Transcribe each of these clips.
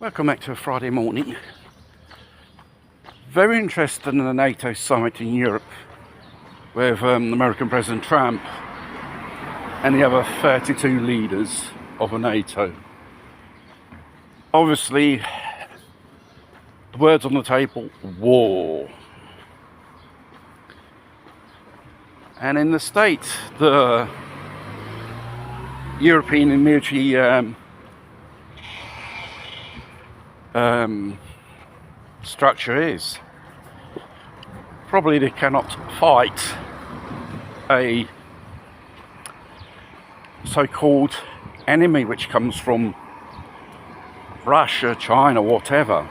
Welcome back to a Friday morning. Very interested in the NATO summit in Europe with American President Trump and the other 32 leaders of NATO. Obviously, the words on the table: war. And in the States, the European military structure is probably they cannot fight a so-called enemy which comes from Russia, China, whatever.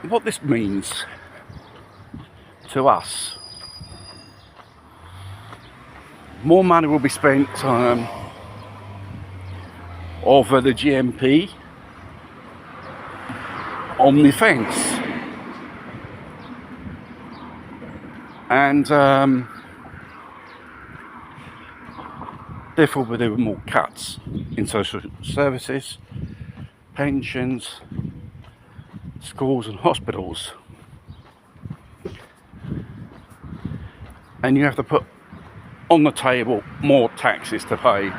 What this means to us: more money will be spent over the GMP on defence, and therefore there were more cuts in social services, pensions, schools and hospitals, and you have to put on the table more taxes to pay.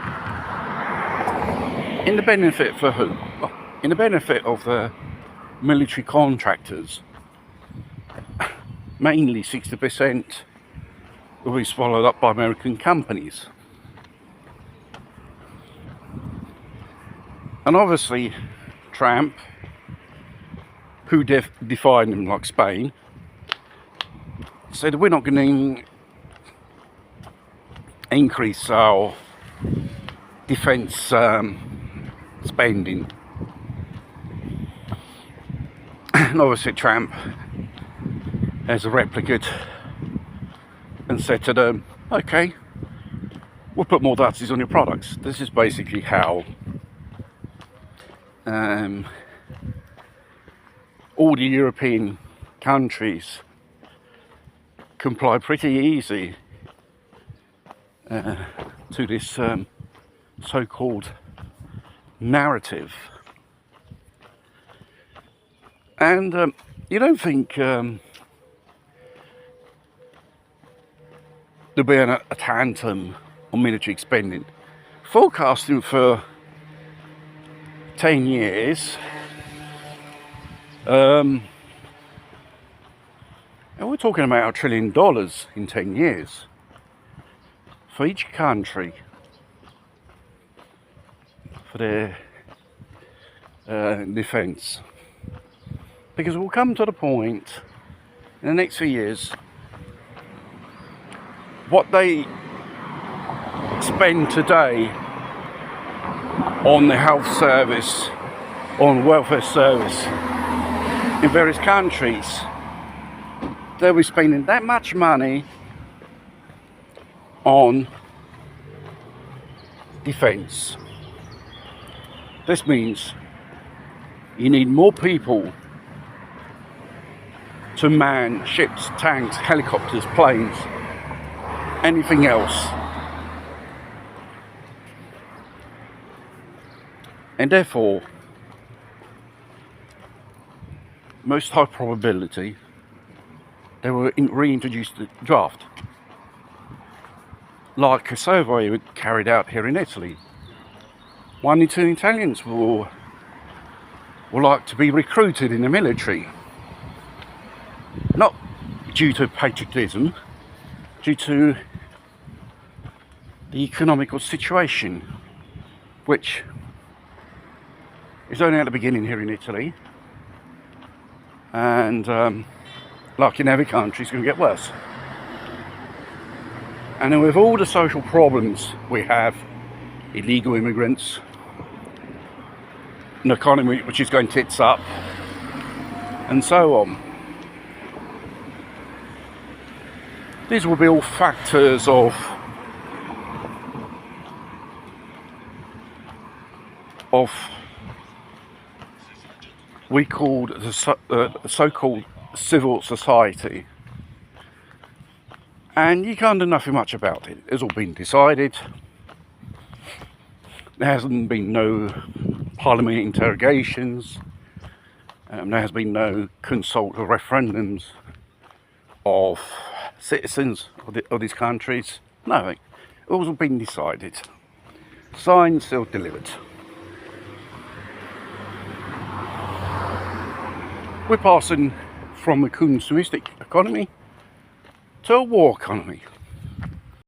In the benefit for who? In the benefit of the military contractors. Mainly 60% will be swallowed up by American companies. And obviously Trump, who defined him like Spain, said we're not going to increase our defence spending. And obviously Trump has replicated and said to them, okay, we'll put more duties on your products. This is basically how all the European countries comply pretty easy to this so-called narrative. And you don't think there'll be a tantrum on military spending? Forecasting for 10 years, and we're talking about $1 trillion in 10 years for each country for their defence. Because we'll come to the point in the next few years, what they spend today on the health service, on welfare service in various countries, they'll be spending that much money on defence. This means you need more people to man ships, tanks, helicopters, planes, anything else. And therefore, most high probability, they will reintroduce the draft, like a survey carried out here in Italy. 1 in 2 Italians will like to be recruited in the military. Not due to patriotism, due to the economical situation, which is only at the beginning here in Italy, and like in every country, it's going to get worse. And with all the social problems we have, illegal immigrants, an economy which is going tits up, and so on, these will be all factors of we called the so-called civil society, and you can't do nothing much about it. It's all been decided. There hasn't been no parliamentary interrogations. There has been no consult or referendums of citizens of these countries. Nothing. All's been decided. Signed, sealed, delivered. We're passing from a consumeristic economy to a war economy.